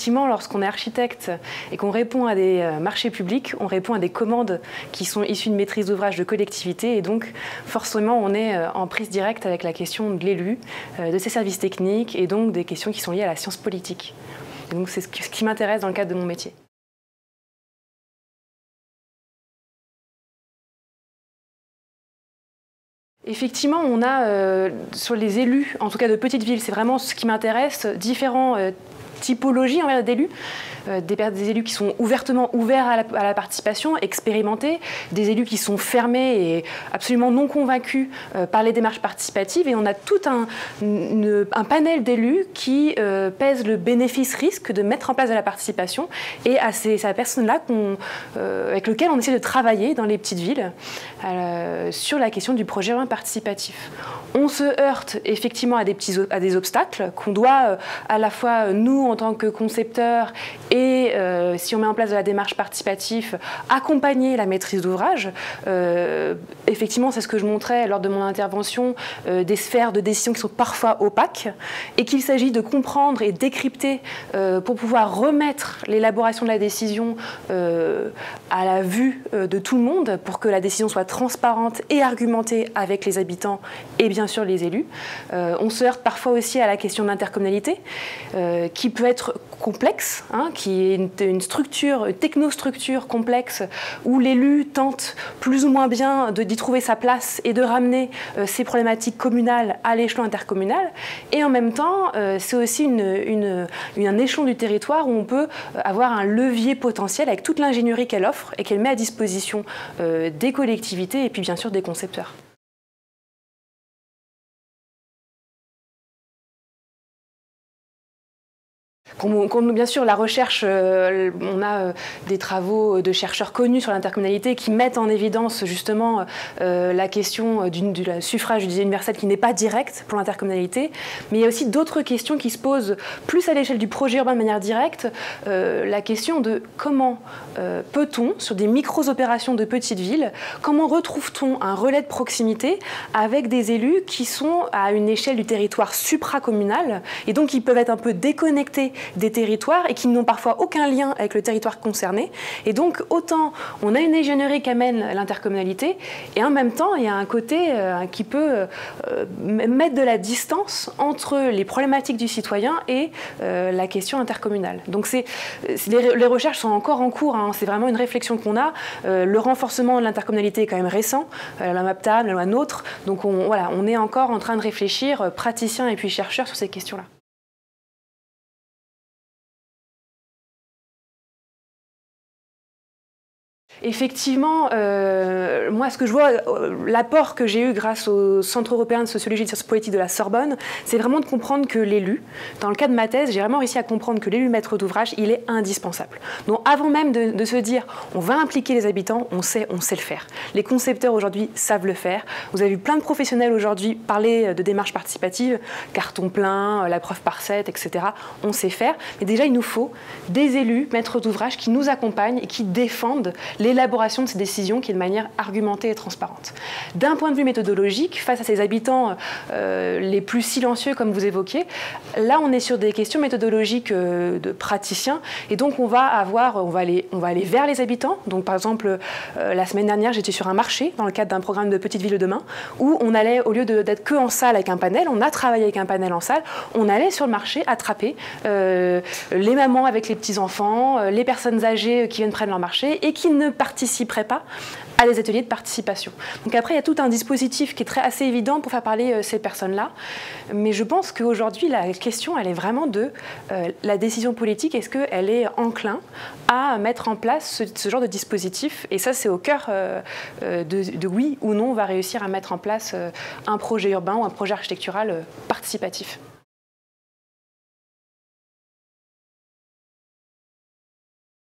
effectivement, lorsqu'on est architecte et qu'on répond à des marchés publics, on répond à des commandes qui sont issues de maîtrise d'ouvrage de collectivité, et donc forcément on est en prise directe avec la question de l'élu, de ses services techniques, et donc des questions qui sont liées à la science politique. Et donc c'est ce qui m'intéresse dans le cadre de mon métier. Effectivement, on a sur les élus, en tout cas de petites villes, c'est vraiment ce qui m'intéresse, différentes typologies d'élus. Des élus qui sont ouvertement ouverts à la participation, expérimentés, des élus qui sont fermés et absolument non convaincus par les démarches participatives. Et on a tout un panel d'élus qui pèsent le bénéfice-risque de mettre en place de la participation, et à ces personnes-là avec lesquelles on essaie de travailler dans les petites villes sur la question du projet urbain participatif. On se heurte effectivement à des obstacles qu'on doit à la fois, nous en tant que concepteurs, et si on met en place de la démarche participative, accompagner la maîtrise d'ouvrage. Effectivement, c'est ce que je montrais lors de mon intervention, des sphères de décision qui sont parfois opaques, et qu'il s'agit de comprendre et décrypter pour pouvoir remettre l'élaboration de la décision à la vue de tout le monde, pour que la décision soit transparente et argumentée avec les habitants et bien sûr les élus. On se heurte parfois aussi à la question de l'intercommunalité, qui peut être complexe, qui est une structure, une technostructure complexe, où l'élu tente plus ou moins bien d'y trouver sa place et de ramener ces problématiques communales à l'échelon intercommunal. Et en même temps, c'est aussi un échelon du territoire où on peut avoir un levier potentiel avec toute l'ingénierie qu'elle offre et qu'elle met à disposition des collectivités et puis bien sûr des concepteurs. Bien sûr, la recherche, on a des travaux de chercheurs connus sur l'intercommunalité qui mettent en évidence justement la question du suffrage universel qui n'est pas direct pour l'intercommunalité, mais il y a aussi d'autres questions qui se posent plus à l'échelle du projet urbain de manière directe, la question de comment peut-on, sur des micro-opérations de petites villes, comment retrouve-t-on un relais de proximité avec des élus qui sont à une échelle du territoire supracommunal, et donc qui peuvent être un peu déconnectés des territoires et qui n'ont parfois aucun lien avec le territoire concerné. Et donc, autant on a une ingénierie qu'amène l'intercommunalité, et en même temps, il y a un côté qui peut mettre de la distance entre les problématiques du citoyen et la question intercommunale. Donc, les recherches sont encore en cours, c'est vraiment une réflexion qu'on a. Le renforcement de l'intercommunalité est quand même récent, la MAPTAM, la loi NOTRe. Donc, on est encore en train de réfléchir, praticiens et puis chercheurs, sur ces questions-là. Effectivement, moi, ce que je vois, l'apport que j'ai eu grâce au Centre européen de sociologie et de sciences politiques de la Sorbonne, c'est vraiment de comprendre que l'élu, dans le cas de ma thèse, j'ai vraiment réussi à comprendre que l'élu maître d'ouvrage, il est indispensable. Donc, avant même de se dire, on va impliquer les habitants, on sait le faire. Les concepteurs aujourd'hui savent le faire. Vous avez vu plein de professionnels aujourd'hui parler de démarches participatives, carton plein, la preuve par 7, etc. On sait faire. Mais déjà, il nous faut des élus maîtres d'ouvrage qui nous accompagnent et qui défendent l'élaboration de ces décisions qui est de manière argumentée et transparente. D'un point de vue méthodologique, face à ces habitants les plus silencieux, comme vous évoquiez, là on est sur des questions méthodologiques de praticiens, et donc on va aller vers les habitants. Donc par exemple, la semaine dernière, j'étais sur un marché dans le cadre d'un programme de Petite Ville de demain, où on allait, au lieu d'être que en salle avec un panel, on a travaillé avec un panel en salle, on allait sur le marché attraper les mamans avec les petits-enfants, les personnes âgées qui viennent prendre leur marché et qui ne participeraient pas à des ateliers de participation. Donc après, il y a tout un dispositif qui est assez évident pour faire parler ces personnes-là. Mais je pense qu'aujourd'hui, la question, elle est vraiment de la décision politique. Est-ce qu'elle est enclin à mettre en place ce genre de dispositif? Et ça, c'est au cœur de oui ou non on va réussir à mettre en place un projet urbain ou un projet architectural participatif.